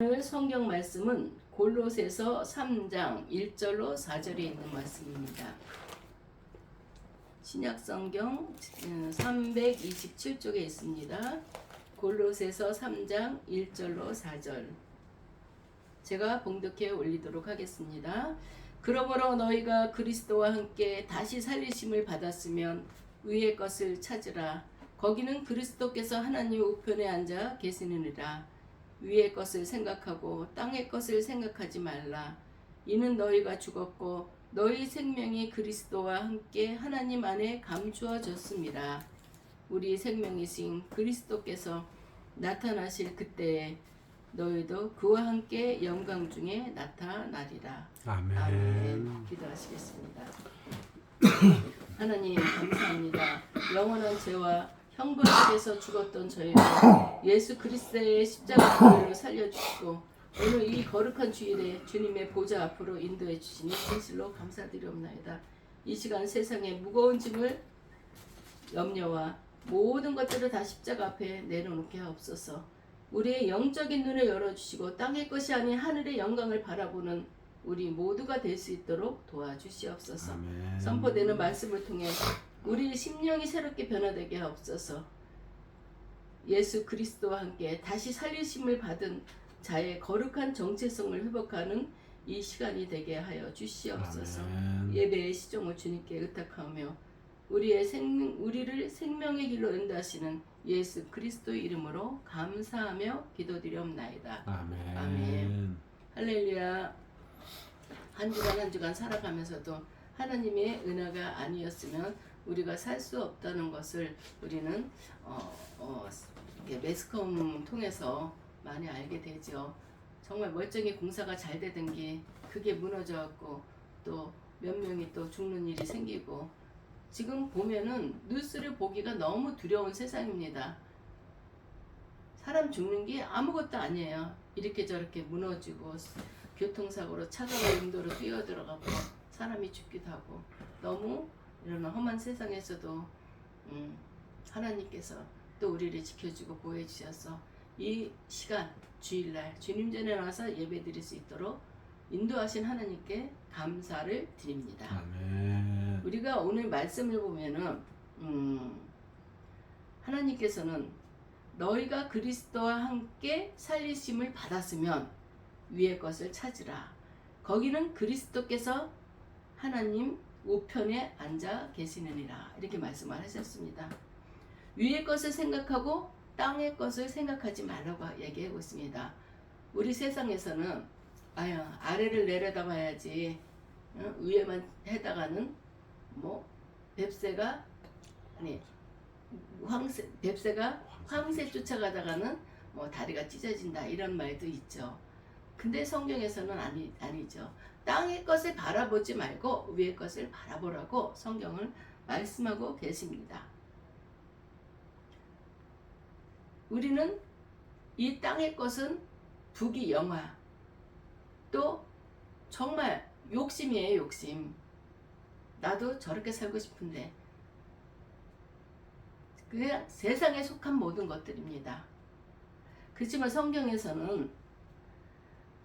오늘 성경 말씀은 골로새서 3장 1절로 4절에 있는 말씀입니다. 신약 성경 327쪽에 있습니다. 골로새서 3장 1절로 4절. 제가 봉독해 올리도록 하겠습니다. 그러므로 너희가 그리스도와 함께 다시 살리심을 받았으면 위의 것을 찾으라. 거기는 그리스도께서 하나님 우편에 앉아 계시느니라. 위의 것을 생각하고 땅의 것을 생각하지 말라. 이는 너희가 죽었고 너희 생명이 그리스도와 함께 하나님 안에 감추어졌습니다. 우리 생명이신 그리스도께서 나타나실 그때에 너희도 그와 함께 영광 중에 나타나리라. 아멘. 아멘. 기도하시겠습니다. 하나님 감사합니다. 영원한 죄와 형벌에서 죽었던 저희를 예수 그리스도의 십자가 보혈로 살려주시고 오늘 이 거룩한 주일에 주님의 보좌 앞으로 인도해 주시니 진실로 감사드리옵나이다. 이 시간 세상의 무거운 짐을 염려와 모든 것들을 다 십자가 앞에 내려놓게 하옵소서. 우리의 영적인 눈을 열어주시고 땅의 것이 아닌 하늘의 영광을 바라보는 우리 모두가 될 수 있도록 도와주시옵소서. 아멘. 선포되는 말씀을 통해 우리의 심령이 새롭게 변화되게 하옵소서. 예수 그리스도와 함께 다시 살리심을 받은 자의 거룩한 정체성을 회복하는 이 시간이 되게 하여 주시옵소서. 아멘. 예배의 시종을 주님께 의탁하며 우리를 생명의 길로 인도하시는 예수 그리스도의 이름으로 감사하며 기도드리옵나이다. 아멘. 아멘. 할렐루야. 한 주간 한 주간 살아가면서도 하나님의 은혜가 아니었으면 우리가 살 수 없다는 것을 우리는 매스컴 통해서 많이 알게 되죠. 정말 멀쩡히 공사가 잘 되던 게 그게 무너져갖고 또 몇 명이 또 죽는 일이 생기고 지금 보면은 뉴스를 보기가 너무 두려운 세상입니다. 사람 죽는 게 아무것도 아니에요. 이렇게 저렇게 무너지고 교통사고로 차가 인도로 뛰어들어가고 사람이 죽기도 하고 너무 이런 험한 세상에서도 하나님께서 또 우리를 지켜주고 보호해주셔서 이 시간 주일날 주님 전에 나와서 예배드릴 수 있도록 인도하신 하나님께 감사를 드립니다. 아멘. 우리가 오늘 말씀을 보면은 하나님께서는 너희가 그리스도와 함께 살리심을 받았으면 위의 것을 찾으라. 거기는 그리스도께서 하나님 우편에 앉아 계시느니라. 이렇게 말씀을 하셨습니다. 위의 것을 생각하고 땅의 것을 생각하지 말라고 얘기하고 있습니다. 우리 세상에서는 아래를 내려다봐야지 위에만 해다가는 뱁새가 황새 쫓아가다가는 다리가 찢어진다 이런 말도 있죠. 근데 성경에서는 아니죠. 땅의 것을 바라보지 말고 위의 것을 바라보라고 성경을 말씀하고 계십니다. 우리는 이 땅의 것은 부귀영화 또 정말 욕심이에요. 욕심. 나도 저렇게 살고 싶은데 그냥 세상에 속한 모든 것들입니다. 그렇지만 성경에서는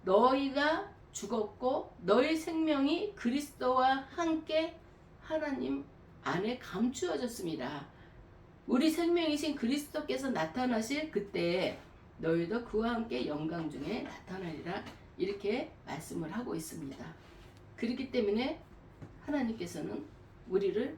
너희가 죽었고 너희 생명이 그리스도와 함께 하나님 안에 감추어졌습니다. 우리 생명이신 그리스도께서 나타나실 그때에 너희도 그와 함께 영광 중에 나타나리라 이렇게 말씀을 하고 있습니다. 그렇기 때문에 하나님께서는 우리를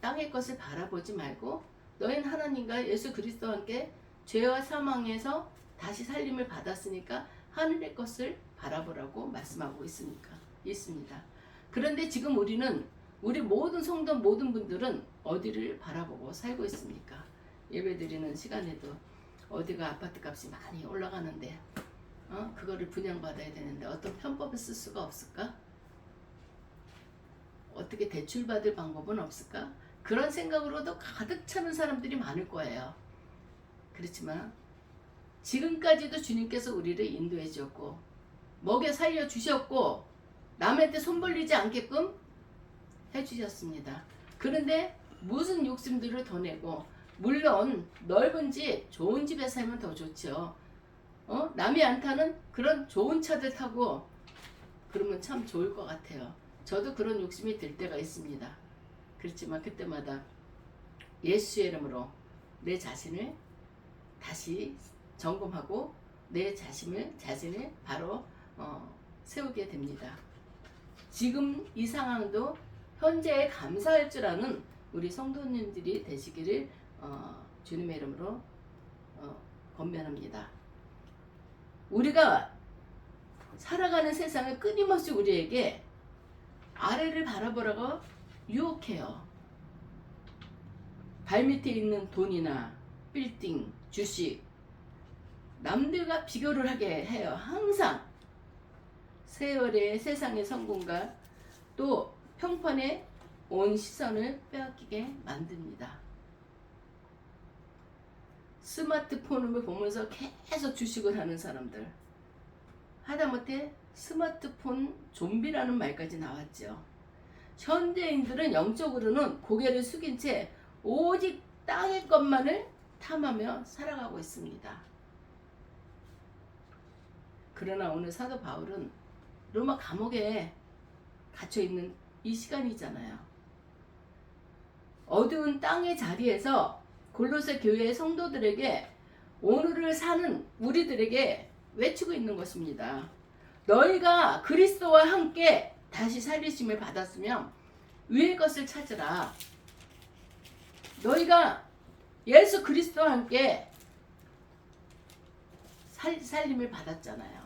땅의 것을 바라보지 말고 너희는 하나님과 예수 그리스도와 함께 죄와 사망에서 다시 살림을 받았으니까 하늘의 것을 바라보라고 말씀하고 있습니다. 그런데 지금 우리 모든 성도 모든 분들은 어디를 바라보고 살고 있습니까? 예배드리는 시간에도 어디가 아파트 값이 많이 올라가는데 그거를 분양받아야 되는데 어떤 편법을 쓸 수가 없을까? 어떻게 대출받을 방법은 없을까? 그런 생각으로도 가득 차는 사람들이 많을 거예요. 그렇지만 지금까지도 주님께서 우리를 인도해 주셨고 먹여 살려 주셨고 남한테 손 벌리지 않게끔 해주셨습니다. 그런데 무슨 욕심들을 더 내고 물론 넓은 집 좋은 집에 살면 더 좋죠. 남이 안 타는 그런 좋은 차들 타고 그러면 참 좋을 것 같아요. 저도 그런 욕심이 들 때가 있습니다. 그렇지만 그때마다 예수의 이름으로 내 자신을 다시 점검하고 내 자신을 바로 세우게 됩니다. 지금 이 상황도 현재에 감사할 줄 아는 우리 성도님들이 되시기를 주님의 이름으로 권면합니다. 우리가 살아가는 세상은 끊임없이 우리에게 아래를 바라보라고 유혹해요. 발밑에 있는 돈이나 빌딩, 주식, 남들과 비교를 하게 해요. 항상 세월의 세상의 성공과 또 평판에 온 시선을 빼앗기게 만듭니다. 스마트폰을 보면서 계속 주식을 하는 사람들, 하다못해 스마트폰 좀비라는 말까지 나왔죠. 현대인들은 영적으로는 고개를 숙인 채 오직 땅의 것만을 탐하며 살아가고 있습니다. 그러나 오늘 사도 바울은 로마 감옥에 갇혀있는 이 시간이잖아요. 어두운 땅의 자리에서 골로새 교회의 성도들에게 오늘을 사는 우리들에게 외치고 있는 것입니다. 너희가 그리스도와 함께 다시 살리심을 받았으면 위의 것을 찾으라. 너희가 예수 그리스도와 함께 살림을 받았잖아요.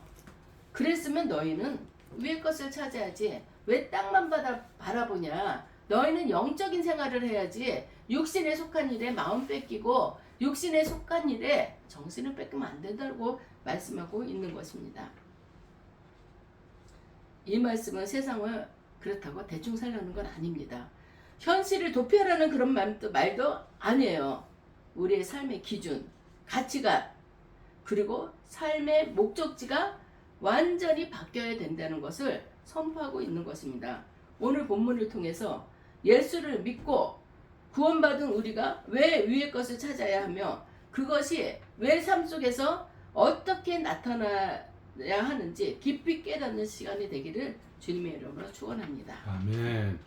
그랬으면 너희는 위의 것을 찾아야지 왜 땅만 바라보냐. 너희는 영적인 생활을 해야지 육신에 속한 일에 마음 뺏기고 육신에 속한 일에 정신을 뺏기면 안 된다고 말씀하고 있는 것입니다. 이 말씀은 세상을 그렇다고 대충 살려는 건 아닙니다. 현실을 도피하라는 그런 말도 아니에요. 우리의 삶의 기준, 가치관, 그리고 삶의 목적지가 완전히 바뀌어야 된다는 것을 선포하고 있는 것입니다. 오늘 본문을 통해서 예수를 믿고 구원받은 우리가 왜 위의 것을 찾아야 하며 그것이 왜 삶 속에서 어떻게 나타나야 하는지 깊이 깨닫는 시간이 되기를 주님의 이름으로 축원합니다. 아멘.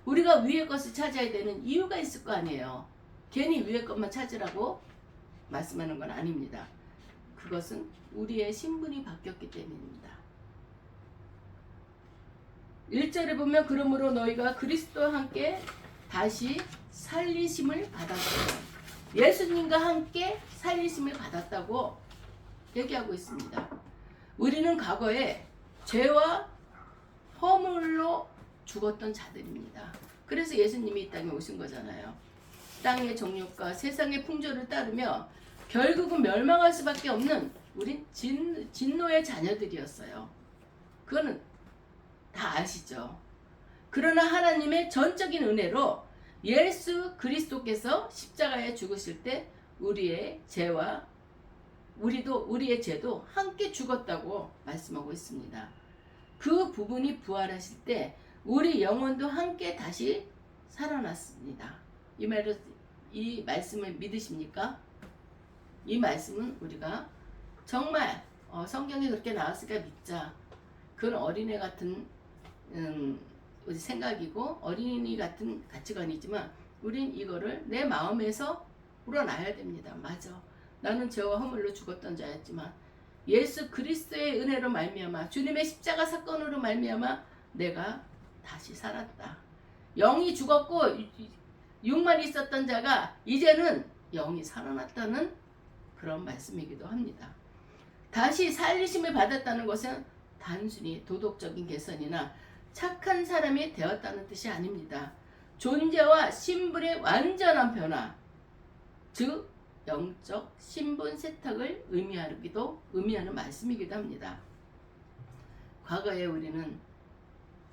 우리가 위의 것을 찾아야 되는 이유가 있을 거 아니에요. 괜히 위의 것만 찾으라고 말씀하는 건 아닙니다. 그것은 우리의 신분이 바뀌었기 때문입니다. 1절에 보면 그러므로 너희가 그리스도와 함께 다시 살리심을 받았어요. 예수님과 함께 살리심을 받았다고 얘기하고 있습니다. 우리는 과거에 죄와 허물로 죽었던 자들입니다. 그래서 예수님이 이 땅에 오신 거잖아요. 땅의 정욕과 세상의 풍조를 따르며 결국은 멸망할 수밖에 없는 우린 진노의 자녀들이었어요. 그거는 다 아시죠. 그러나 하나님의 전적인 은혜로 예수 그리스도께서 십자가에 죽으실 때 우리의 죄와 우리의 죄도 함께 죽었다고 말씀하고 있습니다. 그 부분이 부활하실 때 우리 영혼도 함께 다시 살아났습니다. 이 말씀을 믿으십니까? 이 말씀은 우리가 정말 성경에 그렇게 나왔으니까 믿자. 그건 어린애 같은 생각이고 어린이 같은 가치관이지만 우린 이거를 내 마음에서 우러나야 됩니다. 맞아. 나는 죄와 허물로 죽었던 자였지만 예수 그리스도의 은혜로 말미암아 주님의 십자가 사건으로 말미암아 내가 다시 살았다. 영이 죽었고 육만 있었던 자가 이제는 영이 살아났다는 그런 말씀이기도 합니다. 다시 살리심을 받았다는 것은 단순히 도덕적인 개선이나 착한 사람이 되었다는 뜻이 아닙니다. 존재와 신분의 완전한 변화, 즉 영적 신분 세탁을 의미하는 말씀이기도 합니다. 과거에 우리는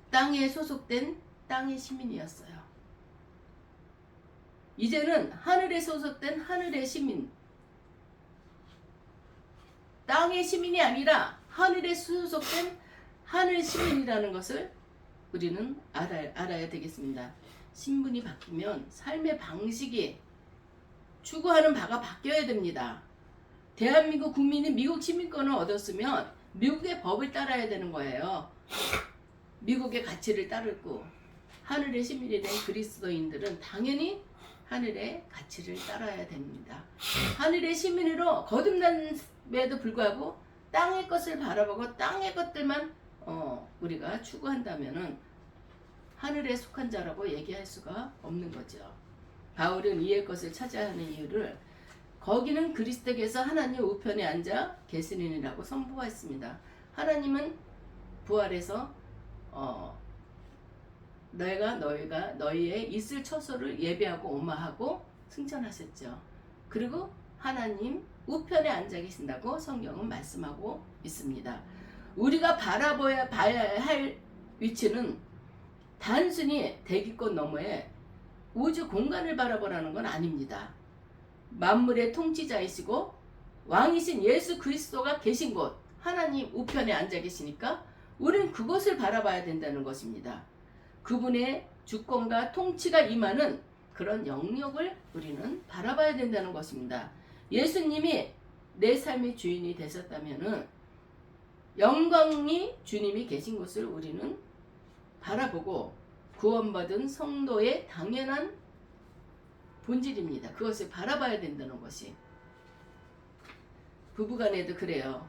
땅에 소속된 땅의 시민이었어요. 이제는 하늘에 소속된 하늘의 시민, 땅의 시민이 아니라 하늘에 소속된 하늘 시민이라는 것을 우리는 알아야 되겠습니다. 신분이 바뀌면 삶의 방식이 추구하는 바가 바뀌어야 됩니다. 대한민국 국민이 미국 시민권을 얻었으면 미국의 법을 따라야 되는 거예요. 미국의 가치를 따르고 하늘의 시민이 된 그리스도인들은 당연히 하늘의 가치를 따라야 됩니다. 하늘의 시민으로 거듭남에도 불구하고 땅의 것을 바라보고 땅의 것들만 우리가 추구한다면은 하늘에 속한 자라고 얘기할 수가 없는 거죠. 바울은 이의 것을 찾아야 하는 이유를 거기는 그리스도께서 하나님 우편에 앉아 계시느니라고 선포했습니다. 하나님은 부활해서 너희가 너희의 있을 처소를 예배하고 오마하고 승천하셨죠. 그리고 하나님 우편에 앉아 계신다고 성경은 말씀하고 있습니다. 우리가 바라봐야 할 위치는 단순히 대기권 너머에 우주 공간을 바라보라는 건 아닙니다. 만물의 통치자이시고 왕이신 예수 그리스도가 계신 곳, 하나님 우편에 앉아 계시니까 우리는 그것을 바라봐야 된다는 것입니다. 그분의 주권과 통치가 임하는 그런 영역을 우리는 바라봐야 된다는 것입니다. 예수님이 내 삶의 주인이 되셨다면은 영광이 주님이 계신 곳을 우리는 바라보고 구원받은 성도의 당연한 본질입니다. 그것을 바라봐야 된다는 것이. 부부간에도 그래요.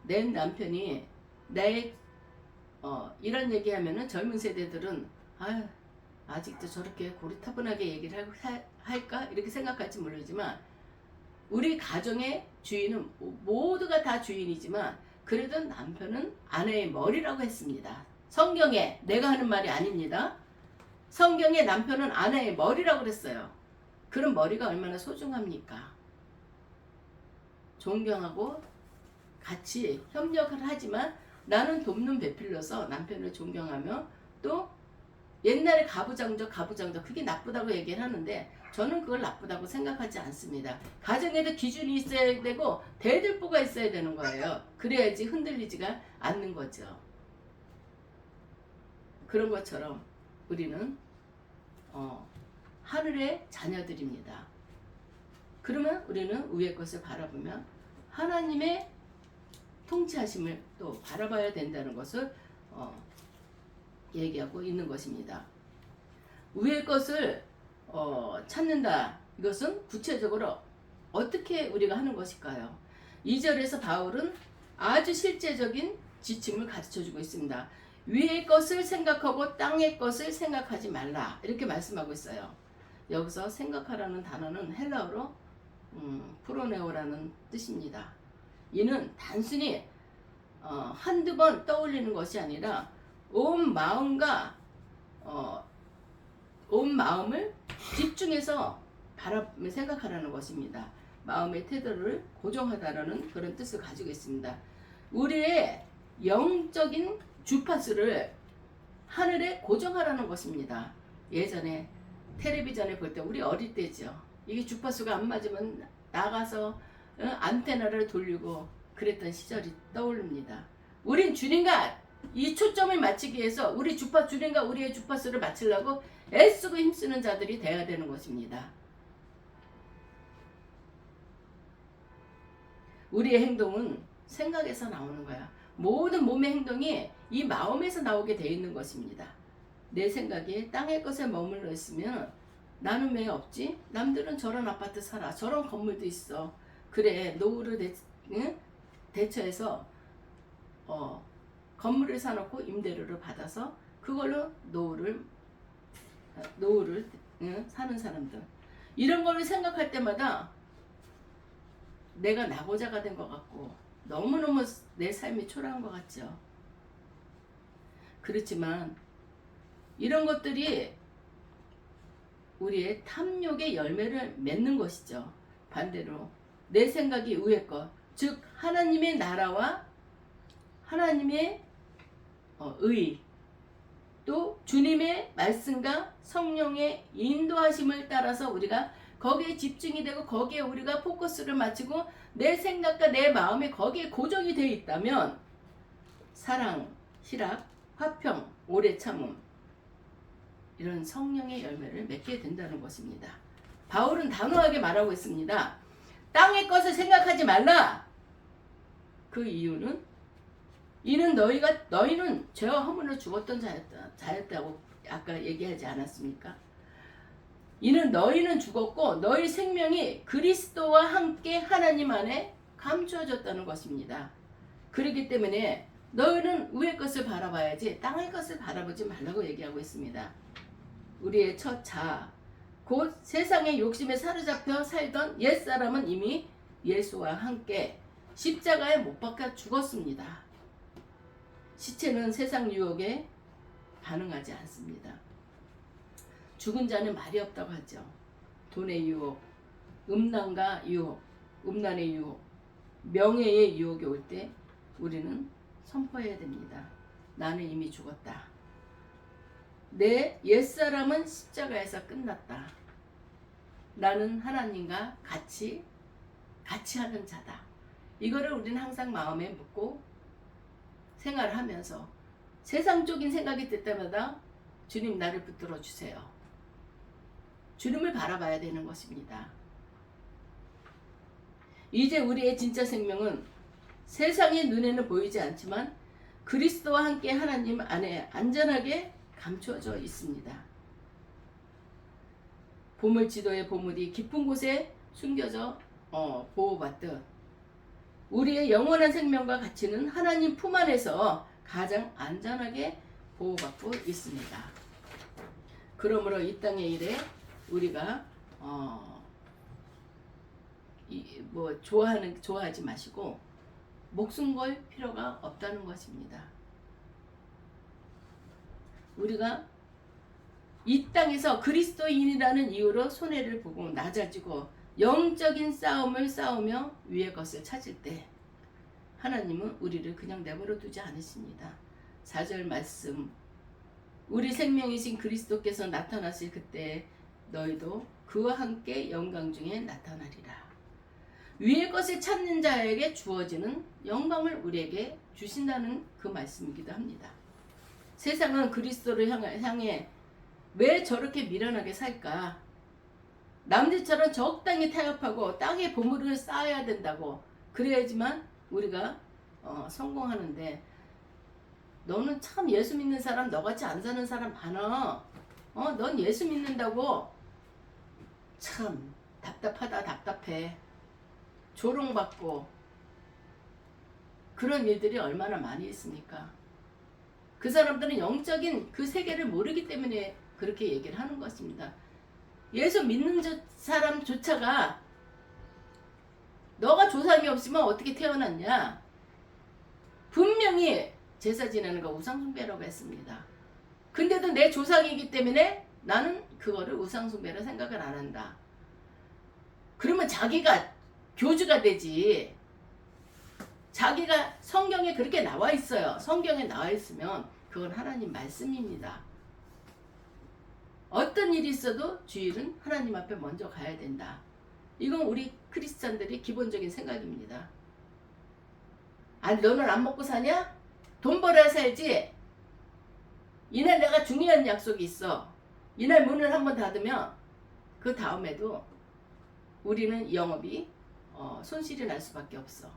내 남편이 이런 얘기하면은 젊은 세대들은 아직도 저렇게 고리타분하게 얘기를 할까? 이렇게 생각할지 모르지만 우리 가정의 주인은 모두가 다 주인이지만 그래도 남편은 아내의 머리라고 했습니다. 성경에 내가 하는 말이 아닙니다. 성경에 남편은 아내의 머리라고 그랬어요. 그런 머리가 얼마나 소중합니까? 존경하고 같이 협력을 하지만 나는 돕는 배필로서 남편을 존경하며 또 옛날에 가부장적 그게 나쁘다고 얘기를 하는데 저는 그걸 나쁘다고 생각하지 않습니다. 가정에도 기준이 있어야 되고 대들보가 있어야 되는 거예요. 그래야지 흔들리지가 않는 거죠. 그런 것처럼 우리는 하늘의 자녀들입니다. 그러면 우리는 위의 것을 바라보면 하나님의 통치하심을 또 바라봐야 된다는 것을 얘기하고 있는 것입니다. 위의 것을 찾는다. 이것은 구체적으로 어떻게 우리가 하는 것일까요? 2절에서 바울은 아주 실제적인 지침을 가르쳐주고 있습니다. 위의 것을 생각하고 땅의 것을 생각하지 말라. 이렇게 말씀하고 있어요. 여기서 생각하라는 단어는 헬라어로 프로네오라는 뜻입니다. 이는 단순히 한두 번 떠올리는 것이 아니라 온 마음을 집중해서 생각하라는 것입니다. 마음의 태도를 고정하다라는 그런 뜻을 가지고 있습니다. 우리의 영적인 주파수를 하늘에 고정하라는 것입니다. 예전에 텔레비전에 볼 때 우리 어릴 때죠. 이게 주파수가 안 맞으면 나가서 안테나를 돌리고 그랬던 시절이 떠오릅니다. 우린 주님과 이 초점을 맞추기 위해서 주님과 우리의 주파수를 맞추려고 애쓰고 힘쓰는 자들이 되어야 되는 것입니다. 우리의 행동은 생각에서 나오는 거야. 모든 몸의 행동이 이 마음에서 나오게 되어 있는 것입니다. 내 생각이 땅의 것에 머물러 있으면 나는 왜 없지? 남들은 저런 아파트 살아. 저런 건물도 있어. 그래, 노후를 대처해서 건물을 사놓고 임대료를 받아서 그걸로 노후를 사는 사람들. 이런 걸 생각할 때마다 내가 낙오자가 된 것 같고 너무너무 내 삶이 초라한 것 같죠. 그렇지만 이런 것들이 우리의 탐욕의 열매를 맺는 것이죠. 반대로 내 생각이 위의 것, 즉 하나님의 나라와 하나님의 의, 또 주님의 말씀과 성령의 인도하심을 따라서 우리가 거기에 집중이 되고 거기에 우리가 포커스를 맞추고 내 생각과 내 마음이 거기에 고정이 되어 있다면 사랑, 희락, 화평, 오래 참음 이런 성령의 열매를 맺게 된다는 것입니다. 바울은 단호하게 말하고 있습니다. 땅의 것을 생각하지 말라. 그 이유는 이는 너희는 죄와 허물로 죽었던 자였다고 아까 얘기하지 않았습니까? 이는 너희는 죽었고 너희 생명이 그리스도와 함께 하나님 안에 감추어졌다는 것입니다. 그렇기 때문에 너희는 위의 것을 바라봐야지 땅의 것을 바라보지 말라고 얘기하고 있습니다. 우리의 첫 자아, 곧 세상의 욕심에 사로잡혀 살던 옛사람은 이미 예수와 함께 십자가에 못 박혀 죽었습니다. 시체는 세상 유혹에 반응하지 않습니다. 죽은 자는 말이 없다고 하죠. 돈의 유혹, 음란과 유혹, 음란의 유혹, 명예의 유혹이 올 때 우리는 선포해야 됩니다. 나는 이미 죽었다. 내 옛사람은 십자가에서 끝났다. 나는 하나님과 같이 하는 자다. 이거를 우리는 항상 마음에 묻고 생활하면서 세상적인 생각이 들 때마다 주님 나를 붙들어 주세요. 주님을 바라봐야 되는 것입니다. 이제 우리의 진짜 생명은 세상의 눈에는 보이지 않지만 그리스도와 함께 하나님 안에 안전하게 감추어져 있습니다. 보물지도의 보물이 깊은 곳에 숨겨져 보호받듯 우리의 영원한 생명과 가치는 하나님 품 안에서 가장 안전하게 보호받고 있습니다. 그러므로 이 땅의 일에 우리가 좋아하지 마시고 목숨 걸 필요가 없다는 것입니다. 우리가 이 땅에서 그리스도인이라는 이유로 손해를 보고 낮아지고 영적인 싸움을 싸우며 위의 것을 찾을 때 하나님은 우리를 그냥 내버려 두지 않으십니다. 4절 말씀, 우리 생명이신 그리스도께서 나타나실 그때 너희도 그와 함께 영광 중에 나타나리라. 위의 것을 찾는 자에게 주어지는 영광을 우리에게 주신다는 그 말씀이기도 합니다. 세상은 그리스도를 향해 왜 저렇게 미련하게 살까? 남들처럼 적당히 타협하고 땅에 보물을 쌓아야 된다고 그래야지만 우리가 성공하는데 너는 참 예수 믿는 사람 너같이 안 사는 사람 많아. 넌 예수 믿는다고 참 답답하다 답답해. 조롱받고 그런 일들이 얼마나 많이 있습니까? 그 사람들은 영적인 그 세계를 모르기 때문에 그렇게 얘기를 하는 것입니다. 예수 믿는 사람조차가 너가 조상이 없으면 어떻게 태어났냐? 분명히 제사 지내는 거 우상숭배라고 했습니다. 근데도 내 조상이기 때문에 나는 그거를 우상숭배로 생각을 안 한다. 그러면 자기가 교주가 되지. 자기가 성경에 그렇게 나와 있어요. 성경에 나와 있으면 그건 하나님 말씀입니다. 어떤 일이 있어도 주일은 하나님 앞에 먼저 가야 된다. 이건 우리 크리스찬들의 기본적인 생각입니다. 아니 너는 안 먹고 사냐? 돈 벌어야 살지. 이날 내가 중요한 약속이 있어. 이날 문을 한번 닫으면 그 다음에도 우리는 영업이 손실이 날 수밖에 없어.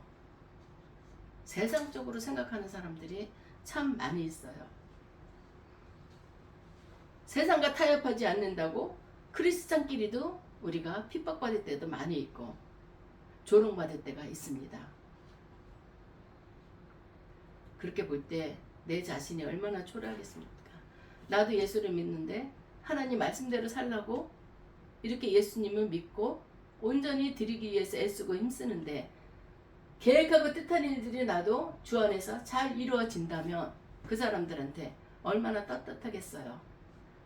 세상적으로 생각하는 사람들이 참 많이 있어요. 세상과 타협하지 않는다고 크리스찬끼리도 우리가 핍박받을 때도 많이 있고 조롱받을 때가 있습니다. 그렇게 볼 때 내 자신이 얼마나 초라하겠습니까? 나도 예수를 믿는데 하나님 말씀대로 살라고 이렇게 예수님을 믿고 온전히 드리기 위해서 애쓰고 힘쓰는데 계획하고 뜻한 일들이 나도 주 안에서 잘 이루어진다면 그 사람들한테 얼마나 떳떳하겠어요.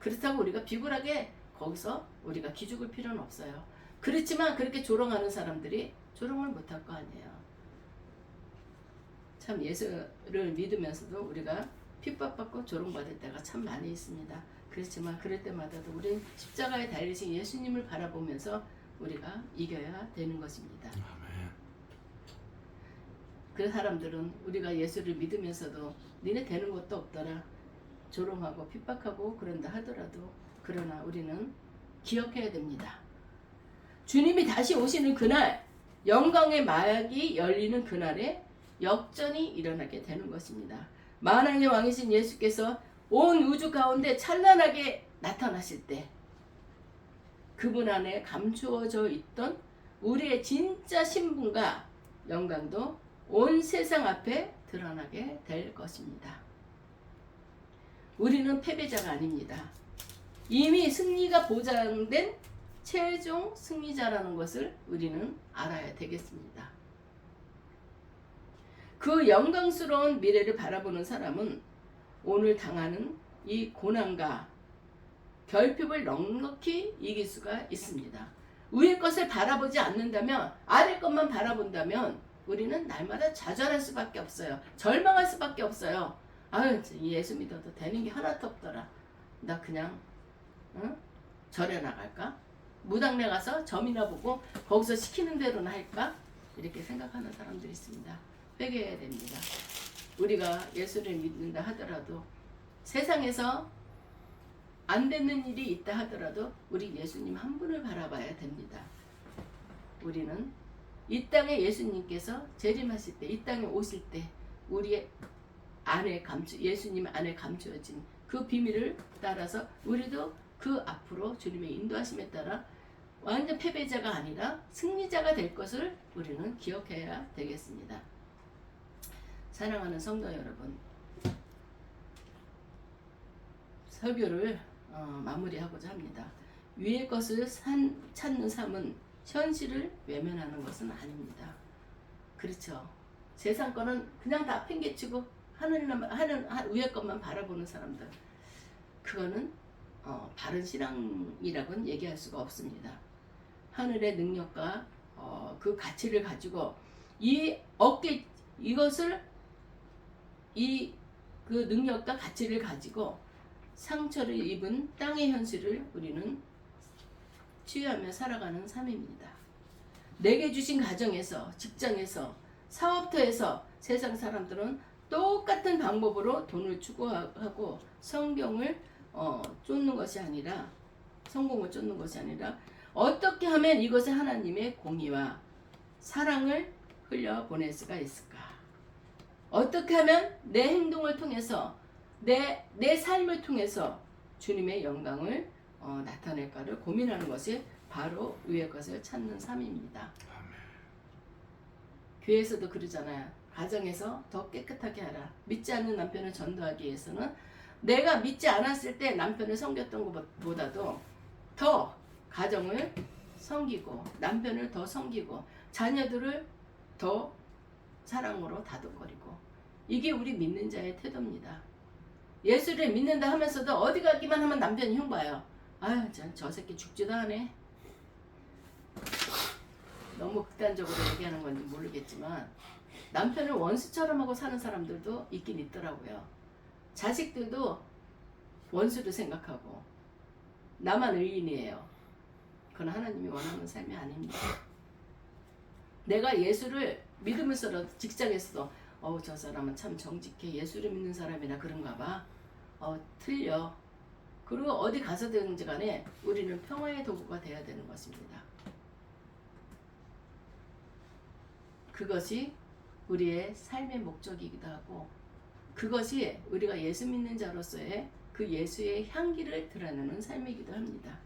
그렇다고 우리가 비굴하게 거기서 우리가 기죽을 필요는 없어요. 그렇지만 그렇게 조롱하는 사람들이 조롱을 못할 거 아니에요. 참 예수를 믿으면서도 우리가 핍박받고 조롱받을 때가 참 많이 있습니다. 그렇지만 그럴 때마다도 우리는 십자가에 달리신 예수님을 바라보면서 우리가 이겨야 되는 것입니다. 그 사람들은 우리가 예수를 믿으면서도 니네 되는 것도 없더라. 조롱하고 핍박하고 그런다 하더라도 그러나 우리는 기억해야 됩니다. 주님이 다시 오시는 그날 영광의 마약이 열리는 그날에 역전이 일어나게 되는 것입니다. 만왕의 왕이신 예수께서 온 우주 가운데 찬란하게 나타나실 때 그분 안에 감추어져 있던 우리의 진짜 신분과 영광도 온 세상 앞에 드러나게 될 것입니다. 우리는 패배자가 아닙니다. 이미 승리가 보장된 최종 승리자라는 것을 우리는 알아야 되겠습니다. 그 영광스러운 미래를 바라보는 사람은 오늘 당하는 이 고난과 결핍을 넉넉히 이길 수가 있습니다. 위의 것을 바라보지 않는다면, 아래 것만 바라본다면 우리는 날마다 좌절할 수밖에 없어요. 절망할 수밖에 없어요. 아유, 예수 믿어도 되는 게 하나도 없더라. 나 그냥 절에 나갈까? 무당네 가서 점이나 보고 거기서 시키는 대로나 할까? 이렇게 생각하는 사람들이 있습니다. 회개해야 됩니다. 우리가 예수를 믿는다 하더라도, 세상에서 안 되는 일이 있다 하더라도 우리 예수님 한 분을 바라봐야 됩니다. 우리는 이 땅에 예수님께서 재림하실 때, 이 땅에 오실 때 우리의 안에 예수님 안에 감추어진 그 비밀을 따라서 우리도 그 앞으로 주님의 인도하심에 따라 완전 패배자가 아니라 승리자가 될 것을 우리는 기억해야 되겠습니다. 사랑하는 성도 여러분, 설교를 마무리하고자 합니다. 위의 것을 찾는 삶은 현실을 외면하는 것은 아닙니다. 그렇죠. 세상 거는 그냥 다 팽개치고 위의 것만 바라보는 사람들, 그거는 바른 신앙이라고는 얘기할 수가 없습니다. 하늘의 능력과 그 가치를 가지고 그 능력과 가치를 가지고 상처를 입은 땅의 현실을 우리는 치유하며 살아가는 삶입니다. 내게 주신 가정에서, 직장에서, 사업터에서 세상 사람들은 똑같은 방법으로 돈을 추구하고 성공을 쫓는 것이 아니라 어떻게 하면 이것에 하나님의 공의와 사랑을 흘려보낼 수가 있을까? 어떻게 하면 내 행동을 통해서, 내 삶을 통해서 주님의 영광을 나타낼까를 고민하는 것이 바로 위의 것을 찾는 삶입니다. 교회에서도 그러잖아요. 가정에서 더 깨끗하게 하라. 믿지 않는 남편을 전도하기 위해서는 내가 믿지 않았을 때 남편을 섬겼던 것보다도 더 가정을 섬기고, 남편을 더 섬기고, 자녀들을 더 사랑으로 다독거리고, 이게 우리 믿는 자의 태도입니다. 예수를 믿는다 하면서도 어디 가기만 하면 남편이 흉봐요. 아유, 저 새끼 죽지도 않네. 너무 극단적으로 얘기하는 건지 모르겠지만 남편을 원수처럼 하고 사는 사람들도 있긴 있더라고요. 자식들도 원수를 생각하고 나만 의인이에요. 그건 하나님이 원하는 삶이 아닙니다. 내가 예수를 믿으면서도 직장에서도 저 사람은 참 정직해, 예수를 믿는 사람이라 그런가 봐. 틀려. 그리고 어디 가서든지 간에 우리는 평화의 도구가 되어야 되는 것입니다. 그것이 우리의 삶의 목적이기도 하고, 그것이 우리가 예수 믿는 자로서의 그 예수의 향기를 드러내는 삶이기도 합니다.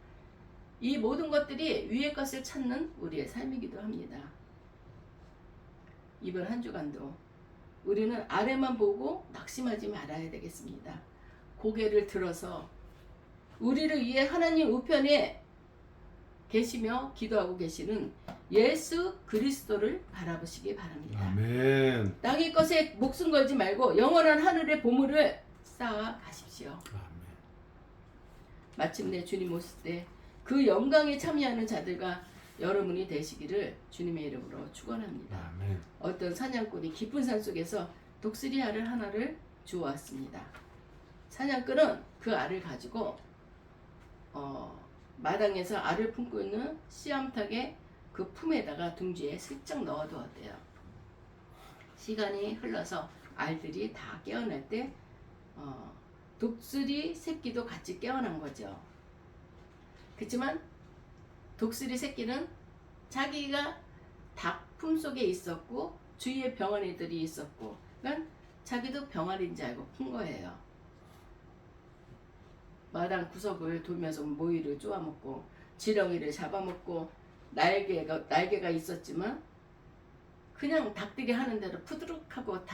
이 모든 것들이 위의 것을 찾는 우리의 삶이기도 합니다. 이번 한 주간도 우리는 아래만 보고 낙심하지 말아야 되겠습니다. 고개를 들어서 우리를 위해 하나님 우편에 계시며 기도하고 계시는 예수 그리스도를 바라보시기 바랍니다. 아멘. 땅의 것에 목숨 걸지 말고 영원한 하늘의 보물을 쌓아 가십시오. 아멘. 마침내 주님 오실 때 그 영광에 참여하는 자들과 여러분이 되시기를 주님의 이름으로 축원합니다. 아멘. 어떤 사냥꾼이 깊은 산 속에서 독수리 알을 하나를 주워왔습니다. 사냥꾼은 그 알을 가지고 마당에서 알을 품고 있는 씨암탉의 그 품에다가 둥지에 슬쩍 넣어두었대요. 시간이 흘러서 알들이 다 깨어날 때 독수리 새끼도 같이 깨어난 거죠. 그렇지만 독수리 새끼는 자기가 닭 품속에 있었고 주위에 병아리들이 있었고, 그러니까 자기도 병아리인 줄 알고 푼 거예요. 마당 구석을 돌면서 모이를 쪼아먹고 지렁이를 잡아먹고 날개가 있었지만 그냥 닭들이 하는 대로 푸드룩하고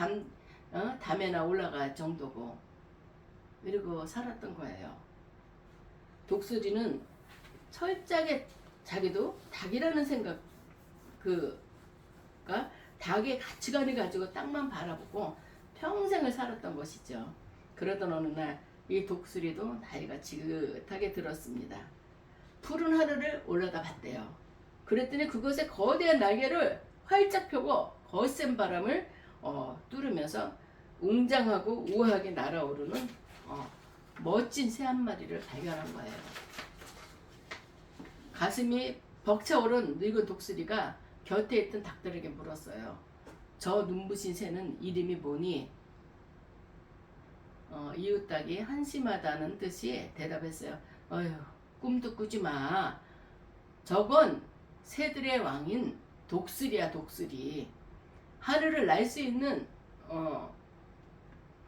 담에나 올라갈 정도고 이러고 살았던 거예요. 독수리는 철저하게 자기도 닭이라는 생각, 그가 닭의 가치관을 가지고 땅만 바라보고 평생을 살았던 것이죠. 그러던 어느 날 이 독수리도 나이가 지긋하게 들었습니다. 푸른 하늘을 올라다 봤대요. 그랬더니 그것에 거대한 날개를 활짝 펴고 거센 바람을 뚫으면서 웅장하고 우아하게 날아오르는 멋진 새 한 마리를 발견한 거예요. 가슴이 벅차오른 늙은 독수리가 곁에 있던 닭들에게 물었어요. 저 눈부신 새는 이름이 뭐니? 이웃닭이 한심하다는 듯이 대답했어요. 어휴, 꿈도 꾸지 마. 저건 새들의 왕인 독수리야, 독수리. 하늘을 날 수 있는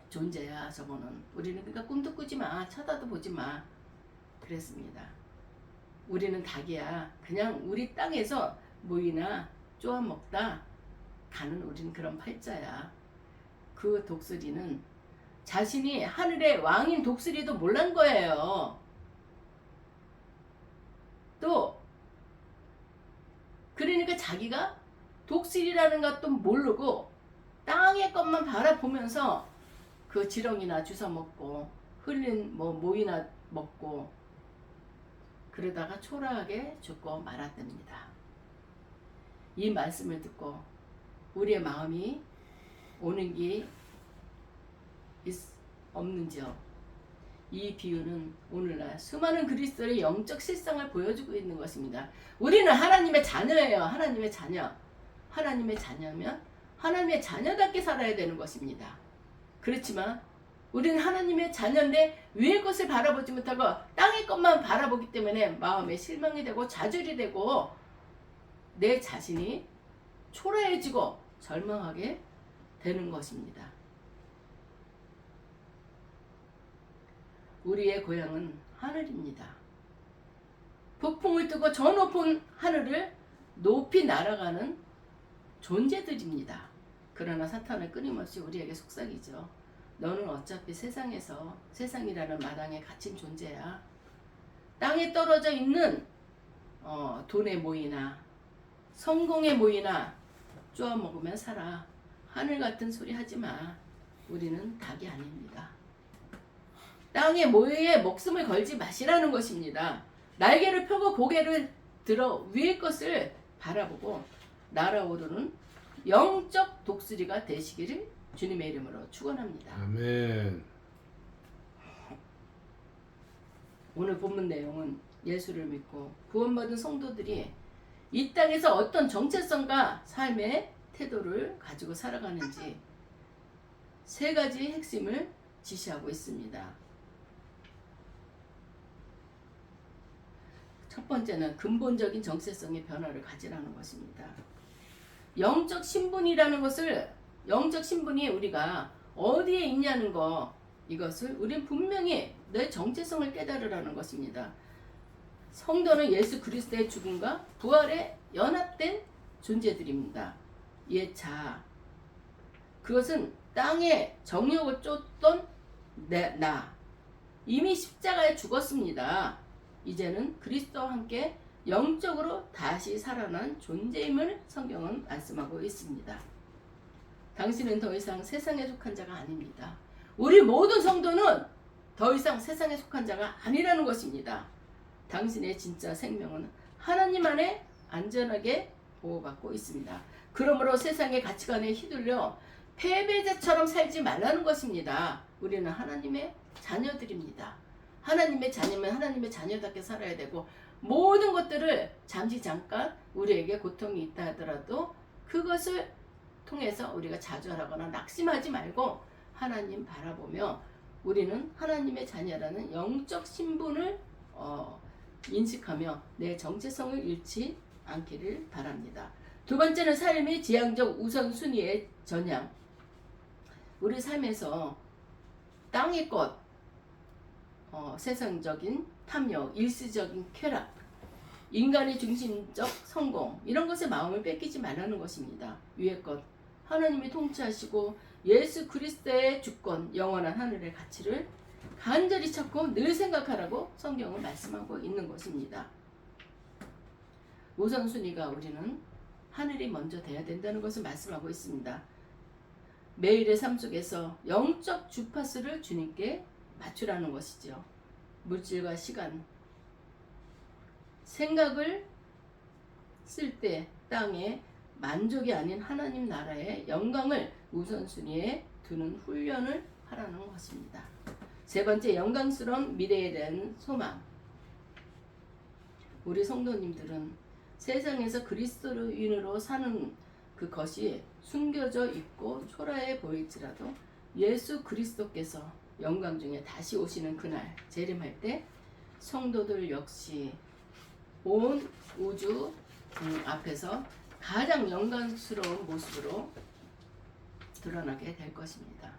존재야, 저거는. 우리는 그러니까 꿈도 꾸지 마. 쳐다도 보지 마. 그랬습니다. 우리는 닭이야. 그냥 우리 땅에서 모이나 쪼아먹다 가는 우리는 그런 팔자야. 그 독수리는 자신이 하늘의 왕인 독수리도 몰란 거예요. 또 그러니까 자기가 독수리라는 것도 모르고 땅의 것만 바라보면서 그 지렁이나 주워 먹고 흘린 모이나 먹고 그러다가 초라하게 죽고 말았답니다. 이 말씀을 듣고 우리의 마음이 오는 게 없는지요? 이 비유는 오늘날 수많은 그리스도의 영적 실상을 보여주고 있는 것입니다. 우리는 하나님의 자녀예요. 하나님의 자녀. 하나님의 자녀면 하나님의 자녀답게 살아야 되는 것입니다. 그렇지만 우리는 하나님의 자녀인데 위의 것을 바라보지 못하고 땅의 것만 바라보기 때문에 마음에 실망이 되고 좌절이 되고 내 자신이 초라해지고 절망하게 되는 것입니다. 우리의 고향은 하늘입니다. 북풍을 뜨고 저 높은 하늘을 높이 날아가는 존재들입니다. 그러나 사탄은 끊임없이 우리에게 속삭이죠. 너는 어차피 세상이라는 마당에 갇힌 존재야. 땅에 떨어져 있는 돈에 모이나 성공에 모이나 쪼아먹으면 살아. 하늘 같은 소리 하지 마. 우리는 닭이 아닙니다. 땅에 모이에 목숨을 걸지 마시라는 것입니다. 날개를 펴고 고개를 들어 위의 것을 바라보고 날아오르는 영적 독수리가 되시기를 주님의 이름으로 축원합니다. 아멘. 오늘 본문 내용은 예수를 믿고 구원받은 성도들이 이 땅에서 어떤 정체성과 삶의 태도를 가지고 살아가는지 세 가지 핵심을 지시하고 있습니다. 첫 번째는 근본적인 정체성의 변화를 가지라는 것입니다. 영적 신분이 우리가 어디에 있냐는 거, 이것을 우린 분명히 내 정체성을 깨달으라는 것입니다. 성도는 예수 그리스도의 죽음과 부활에 연합된 존재들입니다. 예차, 그것은 땅에 정욕을 쫓던 나, 이미 십자가에 죽었습니다. 이제는 그리스도와 함께 영적으로 다시 살아난 존재임을 성경은 말씀하고 있습니다. 당신은 더 이상 세상에 속한 자가 아닙니다. 우리 모든 성도는 더 이상 세상에 속한 자가 아니라는 것입니다. 당신의 진짜 생명은 하나님 안에 안전하게 보호받고 있습니다. 그러므로 세상의 가치관에 휘둘려 패배자처럼 살지 말라는 것입니다. 우리는 하나님의 자녀들입니다. 하나님의 자녀면 하나님의 자녀답게 살아야 되고 모든 것들을 잠깐 우리에게 고통이 있다 하더라도 그것을 통해서 우리가 좌절하거나 낙심하지 말고 하나님 바라보며 우리는 하나님의 자녀라는 영적 신분을 인식하며 내 정체성을 잃지 않기를 바랍니다. 두 번째는 삶의 지향적 우선순위의 전향. 우리 삶에서 땅의 것, 세상적인 탐욕, 일시적인 쾌락, 인간의 중심적 성공, 이런 것에 마음을 뺏기지 말라는 것입니다. 위의 것, 하나님이 통치하시고 예수 그리스도의 주권, 영원한 하늘의 가치를 간절히 찾고 늘 생각하라고 성경은 말씀하고 있는 것입니다. 우선순위가 우리는 하늘이 먼저 돼야 된다는 것을 말씀하고 있습니다. 매일의 삶 속에서 영적 주파수를 주님께 맞추라는 것이죠. 물질과 시간, 생각을 쓸 때 땅에 만족이 아닌 하나님 나라의 영광을 우선순위에 두는 훈련을 하라는 것입니다. 세 번째, 영광스러운 미래에 대한 소망. 우리 성도님들은 세상에서 그리스도인으로 사는 그것이 숨겨져 있고 초라해 보일지라도 예수 그리스도께서 영광 중에 다시 오시는 그날 재림할 때 성도들 역시 온 우주 앞에서 가장 영광스러운 모습으로 드러나게 될 것입니다.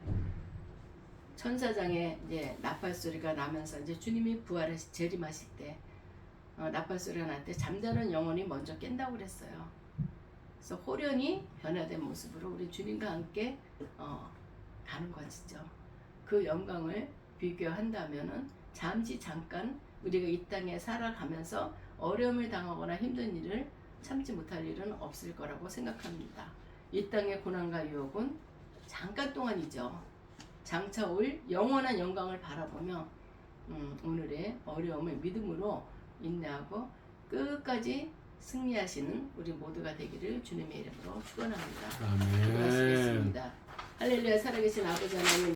천사장에 이제 나팔 소리가 나면서 이제 주님이 부활하시 재림하실 때 나팔 소리가 날 때 잠자는 영혼이 먼저 깬다고 그랬어요. 그래서 호련히 변화된 모습으로 우리 주님과 함께 가는 것이죠. 그 영광을 비교한다면은 잠깐 우리가 이 땅에 살아가면서 어려움을 당하거나 힘든 일을 참지 못할 일은 없을 거라고 생각합니다. 이 땅의 고난과 유혹은 잠깐 동안이죠. 장차 올 영원한 영광을 바라보며 오늘의 어려움을 믿음으로 인내하고 끝까지 승리하시는 우리 모두가 되기를 주님의 이름으로 축원합니다. 아멘. 기도하시겠습니다. 할렐루야. 살아계신 아버지 하나님,